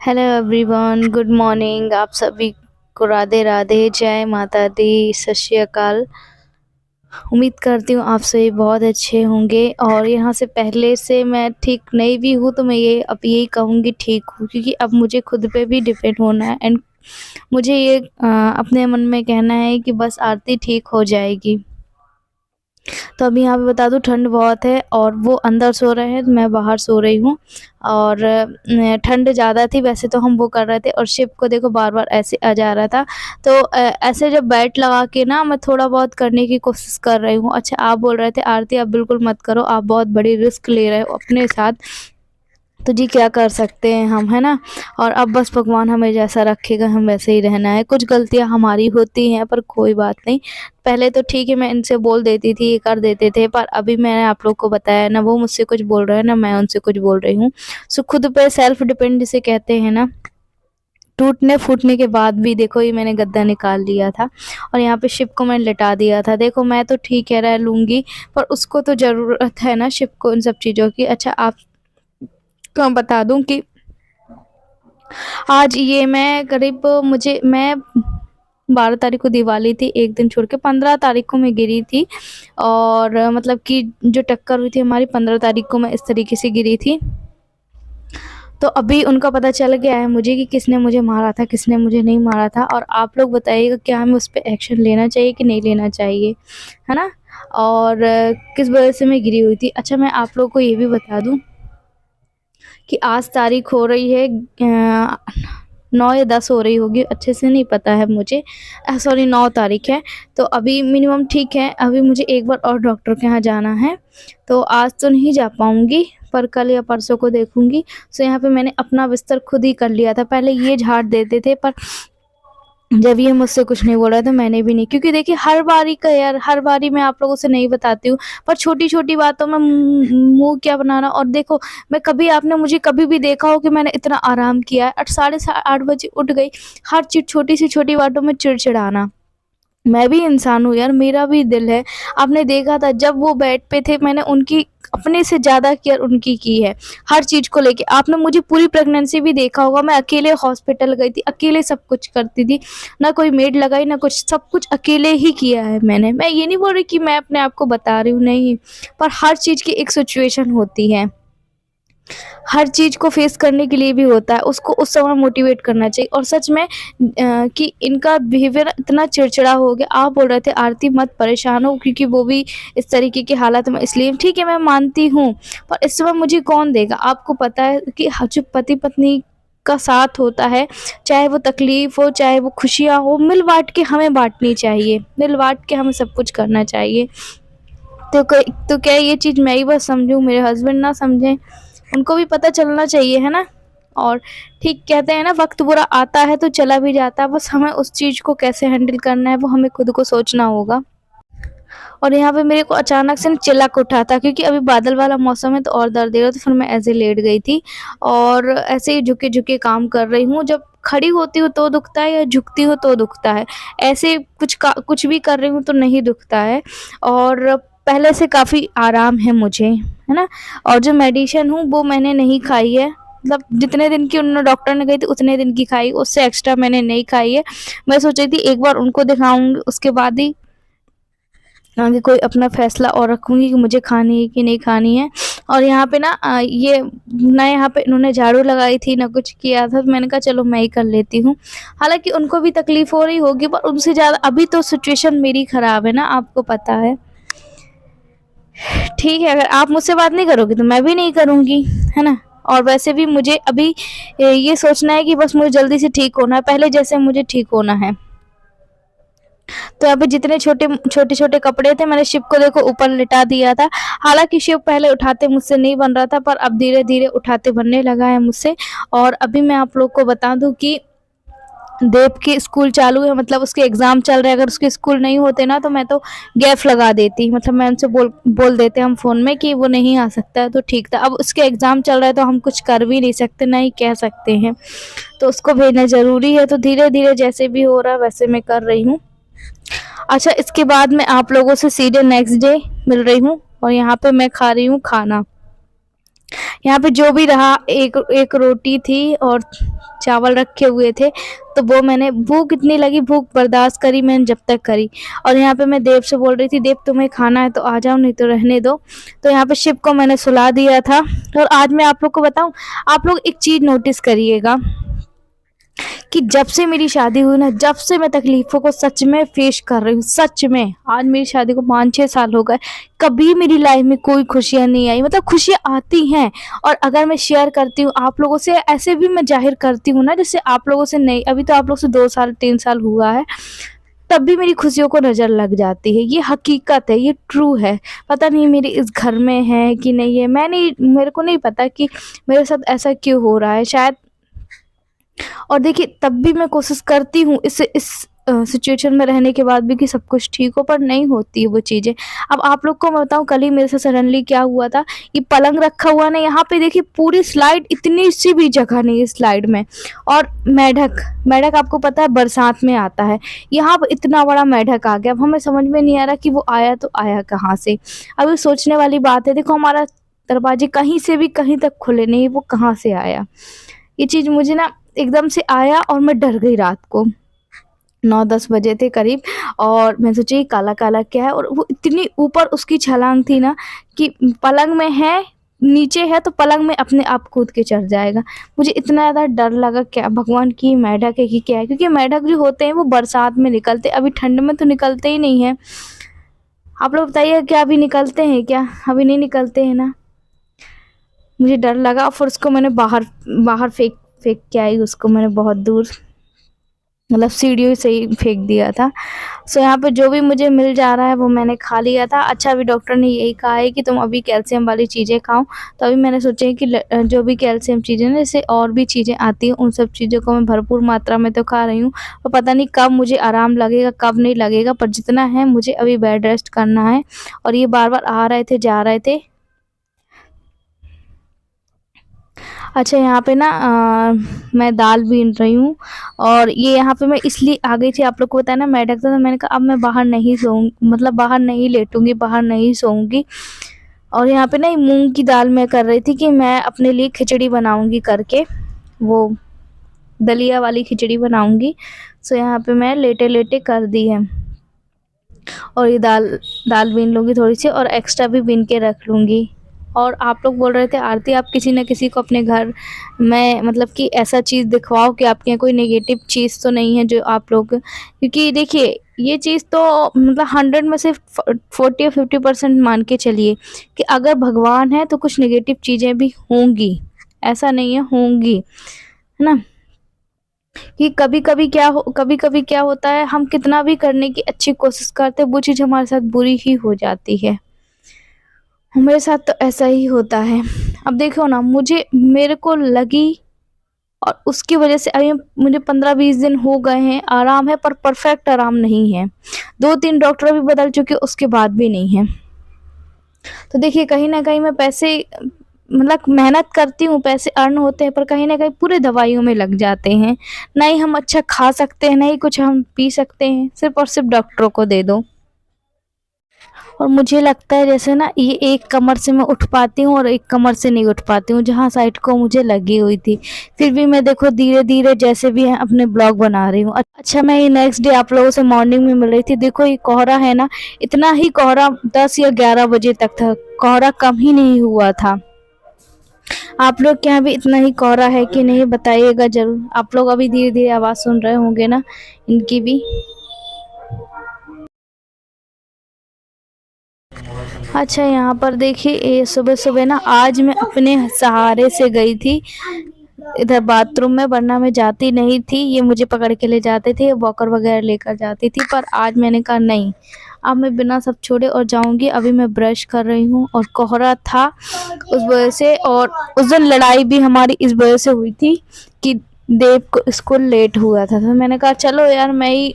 Hello everyone, good morning. आप सभी को राधे राधे, जय माता दी, सत श्री अकाल। उम्मीद करती हूँ आप सभी बहुत अच्छे होंगे। और यहाँ से पहले से मैं ठीक नहीं भी हूँ तो मैं ये अब यही कहूँगी ठीक हूँ, क्योंकि अब मुझे खुद पे भी डिपेंड होना है। एंड मुझे ये अपने मन में कहना है कि बस आरती ठीक हो जाएगी। तो अभी यहाँ पे बता दूँ, ठंड बहुत है और वो अंदर सो रहे हैं, मैं बाहर सो रही हूँ। और ठंड ज़्यादा थी, वैसे तो हम वो कर रहे थे और शिप को देखो बार बार ऐसे आ जा रहा था। तो ऐसे जब बेल्ट लगा के ना मैं थोड़ा बहुत करने की कोशिश कर रही हूँ। अच्छा, आप बोल रहे थे आरती आप बिल्कुल मत करो, आप बहुत बड़ी रिस्क ले रहे हो अपने साथ। तो जी क्या कर सकते हैं हम, है ना। और अब बस भगवान हमें जैसा रखेगा हम वैसे ही रहना है। कुछ गलतियां हमारी होती हैं पर कोई बात नहीं। पहले तो ठीक है, मैं इनसे बोल देती थी, ये कर देते थे, पर अभी मैंने आप लोग को बताया ना, वो मुझसे कुछ बोल रहे हैं ना मैं उनसे कुछ बोल रही हूँ। सो खुद पे सेल्फ डिपेंड जिसे कहते हैं ना। टूटने फूटने के बाद भी देखो, ये मैंने गद्दा निकाल लिया था और यहाँ पे शिप को मैंने लिटा दिया था। देखो मैं तो ठीक है रह लूंगी, पर उसको तो ज़रूरत है ना शिप को इन सब चीज़ों की। अच्छा, आप को बता दूं कि आज ये मैं करीब मुझे मैं 12 तारीख को दिवाली थी, एक दिन छोड़ के 15 तारीख को मैं गिरी थी। और मतलब कि जो टक्कर हुई थी हमारी 15 तारीख को, मैं इस तरीके से गिरी थी। तो अभी उनका पता चल गया है मुझे कि किसने मुझे मारा था, किसने मुझे नहीं मारा था। और आप लोग बताइएगा क्या हमें उस पर एक्शन लेना चाहिए कि नहीं लेना चाहिए, है ना। और किस वजह से मैं गिरी हुई थी। अच्छा, मैं आप लोग को ये भी बता दूं कि आज तारीख हो रही है 9 या 10 हो रही होगी, अच्छे से नहीं पता है मुझे। सॉरी, 9 तारीख है। तो अभी मिनिमम ठीक है, अभी मुझे एक बार और डॉक्टर के यहाँ जाना है। तो आज तो नहीं जा पाऊँगी, पर कल या परसों को देखूँगी। सो यहाँ पे मैंने अपना बिस्तर खुद ही कर लिया था। पहले ये झाड़ देते थे, पर जब ये मुझसे कुछ नहीं बोला तो मैंने भी नहीं, क्योंकि देखिए हर बारी का यार, हर बारी मैं आप लोगों से नहीं बताती हूँ, पर छोटी छोटी बातों में मुंह क्या बनाना। और देखो, मैं कभी आपने मुझे कभी भी देखा हो कि मैंने इतना आराम किया है। 8 साढ़े 8 बजे उठ गई, हर चीज छोटी सी छोटी बातों में चिड़चिड़ाना। मैं भी इंसान हूँ यार, मेरा भी दिल है। आपने देखा था जब वो बेड पे थे, मैंने उनकी अपने से ज़्यादा केयर उनकी की है, हर चीज़ को लेके। आपने मुझे पूरी प्रेगनेंसी भी देखा होगा, मैं अकेले हॉस्पिटल गई थी, अकेले सब कुछ करती थी, ना कोई मेड लगाई ना कुछ, सब कुछ अकेले ही किया है मैंने। मैं ये नहीं बोल रही कि मैं अपने आप को बता रही हूँ, नहीं, पर हर चीज़ की एक सिचुएशन होती है, हर चीज़ को फेस करने के लिए भी होता है, उसको उस समय मोटिवेट करना चाहिए। और सच में कि इनका बिहेवियर इतना चिड़चिड़ा हो गया। आप बोल रहे थे आरती मत परेशान हो, क्योंकि वो भी इस तरीके की हालत में, इसलिए ठीक है मैं मानती हूँ, पर इस समय मुझे कौन देगा। आपको पता है कि जो पति पत्नी का साथ होता है, चाहे वो तकलीफ हो चाहे वो खुशियाँ हो, मिल बांट के हमें बांटनी चाहिए, मिल बांट के हमें सब कुछ करना चाहिए। तो क्या ये चीज़ मैं ही बस समझूं, मेरे हस्बैंड ना समझें, उनको भी पता चलना चाहिए, है ना। और ठीक कहते हैं ना, वक्त बुरा आता है तो चला भी जाता है, बस हमें उस चीज़ को कैसे हैंडल करना है वो हमें खुद को सोचना होगा। और यहाँ पे मेरे को अचानक से ना चिलक उठा था, क्योंकि अभी बादल वाला मौसम है तो और दर्द दे रहा, तो फिर मैं ऐसे लेट गई थी और ऐसे ही झुके झुके काम कर रही हूँ। जब खड़ी होती हूँ तो दुखता है, या झुकती हूँ तो दुखता है, ऐसे कुछ भी कर रही हूँ तो नहीं दुखता है। और पहले से काफ़ी आराम है मुझे, है ना। और जो मेडिसिन हूँ वो मैंने नहीं खाई है, मतलब जितने दिन की उन्होंने डॉक्टर ने कही थी उतने दिन की खाई, उससे एक्स्ट्रा मैंने नहीं खाई है। मैं सोच रही थी एक बार उनको दिखाऊंगी, उसके बाद ही आगे कोई अपना फैसला और रखूँगी कि मुझे खानी है कि नहीं खानी है। और यहाँ पे ना ये ना, यहाँ पे इन्होंने झाड़ू लगाई थी ना कुछ किया था, तो मैंने कहा चलो मैं ही कर लेती हूँ। हालाँकि उनको भी तकलीफ़ हो रही होगी, पर उनसे ज़्यादा अभी तो सिचुएशन मेरी ख़राब है ना, आपको पता है। ठीक है, अगर आप मुझसे बात नहीं करोगे तो मैं भी नहीं करूँगी, है ना। और वैसे भी मुझे अभी ये सोचना है कि बस मुझे जल्दी से ठीक होना है, पहले जैसे मुझे ठीक होना है। तो अभी जितने छोटे छोटे छोटे कपड़े थे, मैंने शिव को देखो ऊपर लिटा दिया था। हालांकि शिव पहले उठाते मुझसे नहीं बन रहा था, पर अब धीरे धीरे उठाते बनने लगा है मुझसे। और अभी मैं आप लोग को बता दूं कि देव के स्कूल चालू है, मतलब उसके एग्जाम चल रहे हैं। अगर उसके स्कूल नहीं होते ना तो मैं तो गैप लगा देती, मतलब मैं उनसे बोल देते हम फोन में कि वो नहीं आ सकता है, तो ठीक था। अब उसके एग्जाम चल रहा है तो हम कुछ कर भी नहीं सकते, ना ही कह सकते हैं, तो उसको भेजना जरूरी है। तो धीरे धीरे जैसे भी हो रहा है वैसे मैं कर रही हूँ। अच्छा, इसके बाद मैं आप लोगों से सीधे नेक्स्ट डे मिल रही हूँ और यहाँ पे मैं खा रही हूँ खाना। यहाँ पे जो भी रहा, एक एक रोटी थी और चावल रखे हुए थे, तो वो मैंने, भूख इतनी लगी, भूख बर्दाश्त करी मैंने जब तक करी। और यहाँ पे मैं देव से बोल रही थी, देव तुम्हें खाना है तो आ जाओ, नहीं तो रहने दो। तो यहाँ पे शिव को मैंने सुला दिया था। और आज मैं आप लोग को बताऊं, आप लोग एक चीज़ नोटिस करिएगा कि जब से मेरी शादी हुई ना, जब से मैं तकलीफ़ों को सच में फेस कर रही हूँ, सच में, आज मेरी शादी को 5-6 साल हो गए, कभी मेरी लाइफ में कोई खुशियाँ नहीं आई। मतलब खुशियाँ आती हैं, और अगर मैं शेयर करती हूँ आप लोगों से, ऐसे भी मैं ज़ाहिर करती हूँ ना, जैसे आप लोगों से नहीं, अभी तो आप लोग से 2 साल 3 साल हुआ है, तब भी मेरी खुशियों को नज़र लग जाती है। ये हकीकत है, ये ट्रू है। पता नहीं मेरे इस घर में है कि नहीं है, मैं नहीं, मेरे को नहीं पता कि मेरे साथ ऐसा क्यों हो रहा है, शायद। और देखिए, तब भी मैं कोशिश करती हूँ इस सिचुएशन में रहने के बाद भी कि सब कुछ ठीक हो, पर नहीं होती है वो चीज़ें। अब आप लोग को मैं बताऊँ, कल ही मेरे साथ सडनली क्या हुआ था, ये पलंग रखा हुआ ना, यहाँ पे देखिए पूरी स्लाइड, इतनी सी भी जगह नहीं है स्लाइड में। और मेढक, मेढक आपको पता है बरसात में आता है, यहाँ पे इतना बड़ा मेढक आ गया। अब हमें समझ में नहीं आ रहा कि वो आया तो आया कहाँ से। अब ये सोचने वाली बात है, देखो हमारा दरवाजे कहीं से भी कहीं तक खुले नहीं, वो कहाँ से आया। ये चीज़ मुझे ना एकदम से आया, और मैं डर गई रात को, 9-10 बजे थे करीब। और मैं सोची ये काला-काला क्या है, और वो इतनी ऊपर उसकी छलांग थी ना कि पलंग में है, नीचे है तो पलंग में अपने आप कूद के चढ़ जाएगा। मुझे इतना ज़्यादा डर लगा, क्या भगवान की मेढक है कि क्या है, क्योंकि मेढक जो होते हैं वो बरसात में निकलते हैं, अभी ठंड में तो निकलते ही नहीं हैं। आप लोग बताइए, क्या अभी निकलते हैं क्या? अभी नहीं निकलते हैं ना। मुझे डर लगा, फिर उसको मैंने बाहर बाहर फेंक फेंक के आई उसको मैंने, बहुत दूर, मतलब सीढ़ियों से ही फेंक दिया था। सो यहाँ पे जो भी मुझे मिल जा रहा है वो मैंने खा लिया था। अच्छा, अभी डॉक्टर ने यही कहा है कि तुम अभी कैल्शियम वाली चीज़ें खाओ। तो अभी मैंने सोचा है कि जो भी कैल्शियम चीज़ें ना, जैसे और भी चीज़ें आती हैं, उन सब चीज़ों को मैं भरपूर मात्रा में तो खा रही हूँ। और पता नहीं कब मुझे आराम लगेगा, कब नहीं लगेगा, पर जितना है मुझे अभी बेड रेस्ट करना है। और ये बार-बार आ रहे थे, जा रहे थे। अच्छा, यहाँ पे ना मैं दाल बीन रही हूँ, और ये यहाँ पे मैं इसलिए आ गई थी, आप लोग को बताया ना मेढक था, तो मैंने कहा अब मैं बाहर नहीं सोऊँ, मतलब बाहर नहीं लेटूँगी, बाहर नहीं सोऊँगी। और यहाँ पे ना ये मूँग की दाल मैं कर रही थी कि मैं अपने लिए खिचड़ी बनाऊँगी करके, वो दलिया वाली खिचड़ी बनाऊँगी। सो यहाँ पे मैं लेटे-लेटे कर दी है। और ये दाल दाल बीन लूँगी थोड़ी सी, और एक्स्ट्रा भी बीन के रख लूँगी। और आप लोग बोल रहे थे आरती, आप किसी न किसी को अपने घर में, मतलब कि ऐसा चीज़ दिखवाओ कि आपके यहाँ कोई नेगेटिव चीज़ तो नहीं है जो आप लोग, क्योंकि देखिए ये चीज़ तो मतलब 100 में से 40 या 50% मान के चलिए कि अगर भगवान है तो कुछ नेगेटिव चीज़ें भी होंगी, ऐसा नहीं है, होंगी, है ना। कि कभी-कभी क्या होता है, हम कितना भी करने की अच्छी कोशिश करते हैं, वो चीज़ हमारे साथ बुरी ही हो जाती है। मेरे साथ तो ऐसा ही होता है। अब देखो ना, मेरे को लगी, और उसकी वज़ह से अभी मुझे 15-20 दिन हो गए हैं, आराम है, पर परफेक्ट आराम नहीं है। 2-3 डॉक्टर भी बदल चुके, उसके बाद भी नहीं है। तो देखिए, कहीं न कहीं मैं पैसे, मतलब मेहनत करती हूँ, पैसे अर्न होते हैं, पर कहीं न कहीं पूरे दवाइयों में लग जाते हैं। ना ही हम अच्छा खा सकते हैं, ना ही कुछ हम पी सकते हैं, सिर्फ़ और सिर्फ़ डॉक्टरों को दे दो। और मुझे लगता है जैसे ना, ये एक कमर से मैं उठ पाती हूँ और एक कमर से नहीं उठ पाती हूँ, जहाँ साइड को मुझे लगी हुई थी। फिर भी मैं देखो धीरे-धीरे जैसे भी है अपने ब्लॉग बना रही हूँ। अच्छा, मैं ये नेक्स्ट डे आप लोगों से मॉर्निंग में मिल रही थी। देखो ये कोहरा है ना, इतना ही कोहरा 10 या 11 बजे तक था। कोहरा कम ही नहीं हुआ था। आप लोग के यहाँ भी इतना ही कोहरा है कि नहीं, बताइएगा ज़रूर। आप लोग अभी धीरे-धीरे आवाज़ सुन रहे होंगे ना इनकी भी। अच्छा, यहाँ पर देखिए, ये सुबह-सुबह ना आज मैं अपने सहारे से गई थी इधर बाथरूम में, वरना मैं जाती नहीं थी। ये मुझे पकड़ के ले जाते थे, वॉकर वगैरह लेकर जाती थी, पर आज मैंने कहा नहीं, अब मैं बिना सब छोड़े और जाऊँगी। अभी मैं ब्रश कर रही हूँ, और कोहरा था उस वजह से, और उस दिन लड़ाई भी हमारी इस वजह से हुई थी कि देव को स्कूल लेट हुआ था। तो मैंने कहा चलो यार, मैं ही,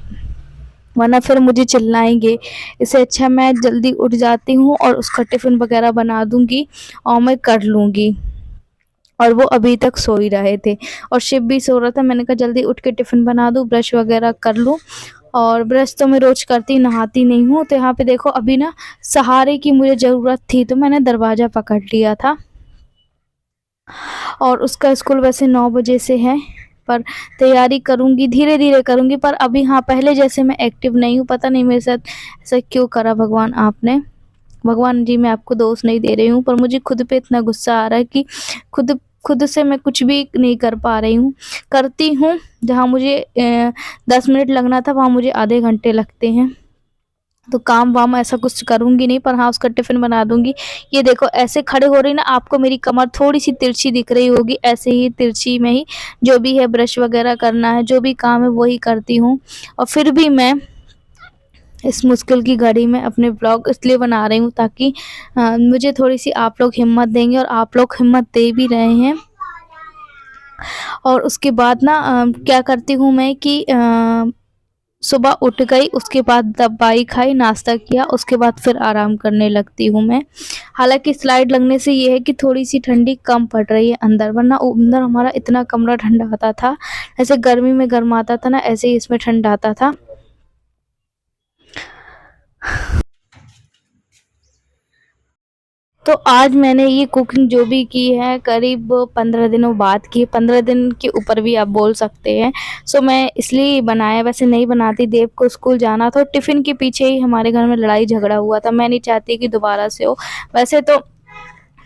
वरना फिर मुझे चिल्लाएँगे। इससे अच्छा मैं जल्दी उठ जाती हूँ और उसका टिफ़िन वगैरह बना दूँगी, और मैं कर लूँगी। और वो अभी तक सो ही रहे थे, और शिव भी सो रहा था। मैंने कहा जल्दी उठ के टिफ़िन बना दूँ, ब्रश वगैरह कर लूँ। और ब्रश तो मैं रोज़ करती, नहाती नहीं हूँ। तो यहाँ पे देखो, अभी ना सहारे की मुझे ज़रूरत थी, तो मैंने दरवाज़ा पकड़ लिया था। और उसका स्कूल वैसे 9 बजे से है, पर तैयारी करूँगी, धीरे-धीरे करूँगी। पर अभी हाँ, पहले जैसे मैं एक्टिव नहीं हूँ, पता नहीं मेरे साथ ऐसा क्यों करा भगवान आपने। भगवान जी, मैं आपको दोष नहीं दे रही हूँ, पर मुझे खुद पे इतना गुस्सा आ रहा है कि खुद खुद से मैं कुछ भी नहीं कर पा रही हूँ। करती हूँ, जहाँ मुझे 10 मिनट लगना था वहाँ मुझे आधे घंटे लगते हैं। तो काम-वाम ऐसा कुछ करूँगी नहीं, पर हाँ, उसका टिफ़िन बना दूँगी। ये देखो ऐसे खड़े हो रही ना, आपको मेरी कमर थोड़ी-सी तिरछी दिख रही होगी, ऐसे ही तिरछी में ही जो भी है ब्रश वग़ैरह करना है, जो भी काम है वही करती हूँ। और फिर भी मैं इस मुश्किल की घड़ी में अपने व्लॉग इसलिए बना रही हूँ ताकि मुझे थोड़ी-सी आप लोग हिम्मत देंगे, और आप लोग हिम्मत दे भी रहे हैं। और उसके बाद ना क्या करती हूँ मैं कि सुबह उठ गई, उसके बाद दवाई खाई, नाश्ता किया, उसके बाद फिर आराम करने लगती हूँ मैं। हालाँकि स्लाइड लगने से ये है कि थोड़ी-सी ठंडी कम पड़ रही है अंदर, वरना अंदर हमारा इतना कमरा ठंडा आता था। जैसे गर्मी में गर्माता था ना, ऐसे ही इसमें ठंड आता था। तो आज मैंने ये कुकिंग जो भी की है करीब 15 दिनों बाद की, 15 दिन के ऊपर भी आप बोल सकते हैं। सो मैं इसलिए बनाया, वैसे नहीं बनाती। देव को स्कूल जाना था, टिफ़िन के पीछे ही हमारे घर में लड़ाई झगड़ा हुआ था। मैं नहीं चाहती कि दोबारा से हो। वैसे तो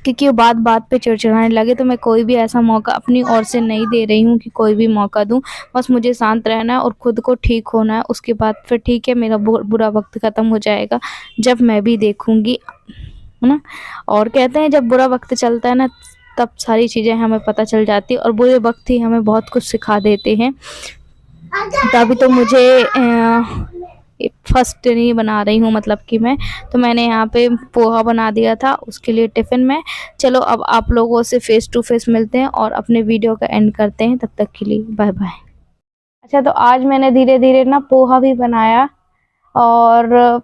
क्योंकि वो बात-बात पे चिड़चिड़ाने लगे, तो मैं कोई भी ऐसा मौका अपनी ओर से नहीं दे रही हूँ कि कोई भी मौका दूँ। बस मुझे शांत रहना है और खुद को ठीक होना है, उसके बाद फिर ठीक है, मेरा बुरा वक़्त ख़त्म हो जाएगा, जब मैं भी देखूँगी, है ना? और कहते हैं जब बुरा वक़्त चलता है ना, तब सारी चीज़ें हमें पता चल जाती हैं, और बुरे वक़्त ही हमें बहुत कुछ सिखा देते हैं। तभी तो मुझे फर्स्ट नहीं बना रही हूँ, मतलब कि मैं, तो मैंने यहाँ पे पोहा बना दिया था उसके लिए टिफ़िन में। चलो अब आप लोगों से फ़ेस टू फ़ेस मिलते हैं और अपने वीडियो का एंड करते हैं। तब तक के लिए बाय बाय। अच्छा, तो आज मैंने धीरे-धीरे ना पोहा भी बनाया, और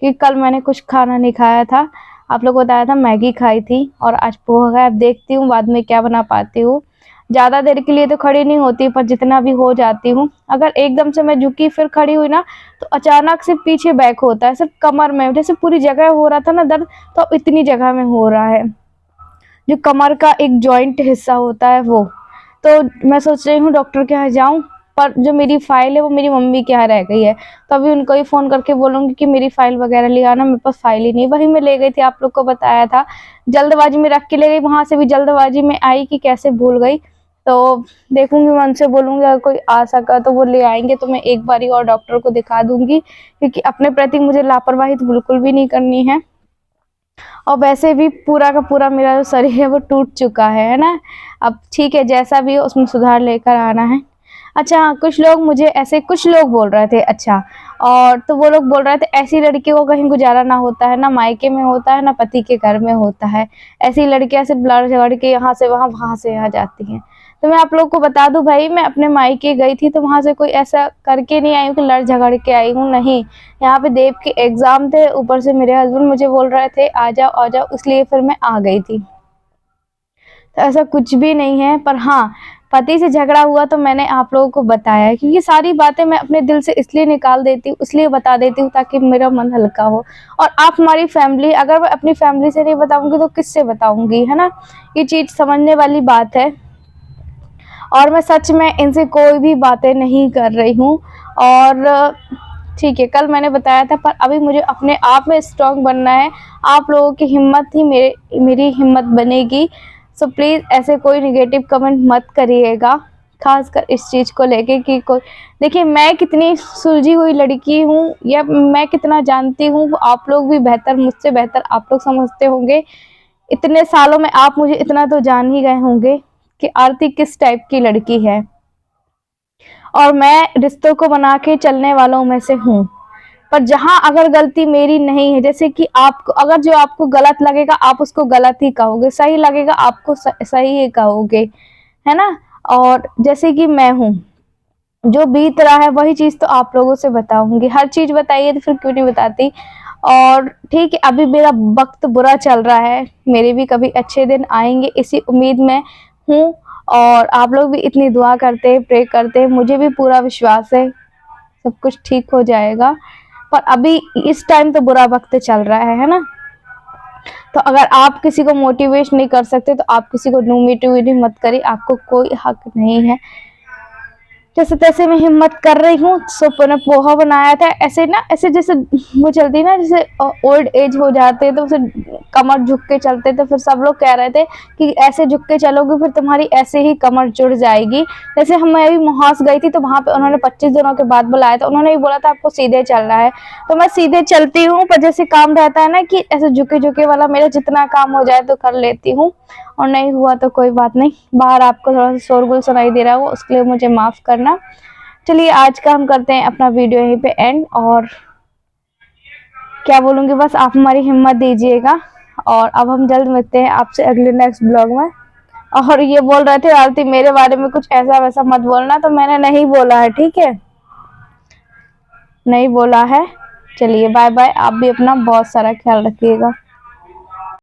कि कल मैंने कुछ खाना नहीं खाया था। आप लोग को बताया था मैगी खाई थी, और आज पोहा खाया। अब देखती हूँ बाद में क्या बना पाती हूँ। ज़्यादा देर के लिए तो खड़ी नहीं होती, पर जितना भी हो जाती हूँ। अगर एकदम से मैं झुकी फिर खड़ी हुई ना, तो अचानक से पीछे बैक होता है, सिर्फ कमर में। जैसे पूरी जगह हो रहा था ना दर्द, तो अब इतनी जगह में हो रहा है, जो कमर का एक जॉइंट हिस्सा होता है वो। तो मैं सोच रही हूँ डॉक्टर के यहाँ जाऊँ, पर जो मेरी फ़ाइल है वो मेरी मम्मी के यहाँ रह गई है। तो अभी उनको ही फ़ोन करके बोलूँगी कि मेरी फ़ाइल वग़ैरह ले आना, मेरे पास फ़ाइल ही नहीं। वही मैं ले गई थी, आप लोग को बताया था। जल्दबाज़ी में रख के ले गई, वहाँ से भी जल्दबाज़ी में आई कि कैसे भूल गई। तो देखूँगी, मैं उनसे बोलूँगी अगर कोई आ सका तो वो ले आएँगे, तो मैं एक बारी और डॉक्टर को दिखा दूँगी, क्योंकि अपने प्रति मुझे लापरवाही तो बिल्कुल भी नहीं करनी है। और वैसे भी पूरा का पूरा मेरा जो शरीर है वो टूट चुका है ना? अब ठीक है, जैसा भी हो उसमें सुधार लेकर आना है। अच्छा हाँ, कुछ लोग बोल रहे थे, अच्छा, और तो वो लोग बोल रहे थे ऐसी लड़की को कहीं गुज़ारा ना होता है, ना मायके में होता है, ना पति के घर में होता है। ऐसी लड़कियाँ सिर्फ़ लड़-झगड़ के यहाँ से वहाँ, वहाँ से यहाँ जाती हैं। तो मैं आप लोग को बता दूँ भाई, मैं अपने मायके गई थी तो वहाँ से कोई ऐसा करके नहीं आई हूँ कि लड़-झगड़ के आई हूँ, नहीं। यहाँ पे देव के एग्ज़ाम थे, ऊपर से मेरे हस्बैंड मुझे बोल रहे थे आ जाओ, इसलिए फिर मैं आ गई थी। तो ऐसा कुछ भी नहीं है, पर हाँ, पति से झगड़ा हुआ तो मैंने आप लोगों को बताया है, क्योंकि सारी बातें मैं अपने दिल से इसलिए निकाल देती हूँ, इसलिए बता देती हूँ ताकि मेरा मन हल्का हो। और आप हमारी फैमिली, अगर मैं अपनी फैमिली से नहीं बताऊँगी तो किससे बताऊँगी, है ना? ये चीज़ समझने वाली बात है। और मैं सच में इनसे कोई भी बातें नहीं कर रही हूँ। और ठीक है, कल मैंने बताया था, पर अभी मुझे अपने आप में स्ट्रॉन्ग बनना है। आप लोगों की हिम्मत ही मेरी हिम्मत बनेगी। सो प्लीज़ ऐसे कोई नेगेटिव कमेंट मत करिएगा, ख़ासकर इस चीज़ को लेके कि कोई, देखिए मैं कितनी सुलझी हुई लड़की हूँ, या मैं कितना जानती हूँ, वो आप लोग भी बेहतर, मुझसे बेहतर आप लोग समझते होंगे। इतने सालों में आप मुझे इतना तो जान ही गए होंगे कि आरती किस टाइप की लड़की है, और मैं रिश्तों को बना के चलने वालों में से हूँ। पर जहाँ अगर गलती मेरी नहीं है, जैसे कि आपको अगर जो आपको गलत लगेगा आप उसको गलत ही कहोगे, सही लगेगा आपको सही ही कहोगे, है ना? और जैसे कि मैं हूँ, जो बीत रहा है वही चीज़ तो आप लोगों से बताऊंगी। हर चीज़ बताइए तो फिर क्यों नहीं बताती। और ठीक है, अभी मेरा वक्त बुरा चल रहा है, मेरे भी कभी अच्छे दिन आएंगे, इसी उम्मीद में हूँ। और आप लोग भी इतनी दुआ करते हैं, प्रे करते हैं, मुझे भी पूरा विश्वास है सब कुछ ठीक हो जाएगा। पर अभी इस टाइम तो बुरा वक्त चल रहा है ना? तो अगर आप किसी को मोटिवेट नहीं कर सकते तो आप किसी को मोटिवेट मत करिए, आपको कोई हक नहीं है। जैसे तैसे मैं हिम्मत कर रही हूँ। सो मैंने पोहा बनाया था, ऐसे ना, ऐसे जैसे वो चलती ना, जैसे ओल्ड एज हो जाते तो उसे कमर झुक के चलते, तो फिर सब लोग कह रहे थे कि ऐसे झुक के चलोगे फिर तुम्हारी ऐसे ही कमर जुड़ जाएगी। जैसे हम मैं भी महास गई थी तो वहां पे उन्होंने 25 दिनों के बाद बुलाया था, उन्होंने भी बोला था आपको सीधे चलना है, तो मैं सीधे चलती हूँ, पर जैसे काम रहता है ना कि ऐसे झुके झुके वाला, मेरा जितना काम हो जाए तो कर लेती हूँ, और नहीं हुआ तो कोई बात नहीं। बाहर आपको थोड़ा सा शोरगुल सुनाई दे रहा है, उसके लिए मुझे माफ करना। चलिए आज का हम करते हैं अपना वीडियो यहीं पे एंड, और क्या बोलूँगी, बस आप हमारी हिम्मत दीजिएगा, और अब हम जल्द मिलते हैं आपसे अगले नेक्स्ट ब्लॉग में। और ये बोल रहे थे आरती मेरे बारे में कुछ ऐसा वैसा मत बोलना, तो मैंने नहीं बोला है, ठीक है, नहीं बोला है। चलिए बाय बाय, आप भी अपना बहुत सारा ख्याल रखिएगा।